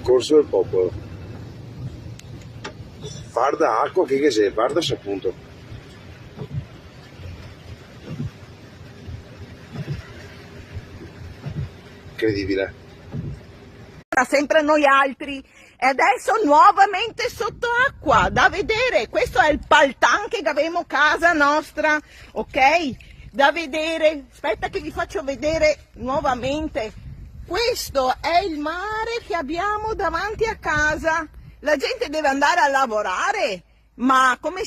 Corso del Popolo. Guarda acqua che sei, guarda appunto. Incredibile. Sempre noi altri, e adesso nuovamente sotto acqua, da vedere. Questo è il paltan che abbiamo a casa nostra, ok? Da vedere. Aspetta che vi faccio vedere nuovamente. Questo è il mare che abbiamo davanti a casa. La gente deve andare a lavorare, ma come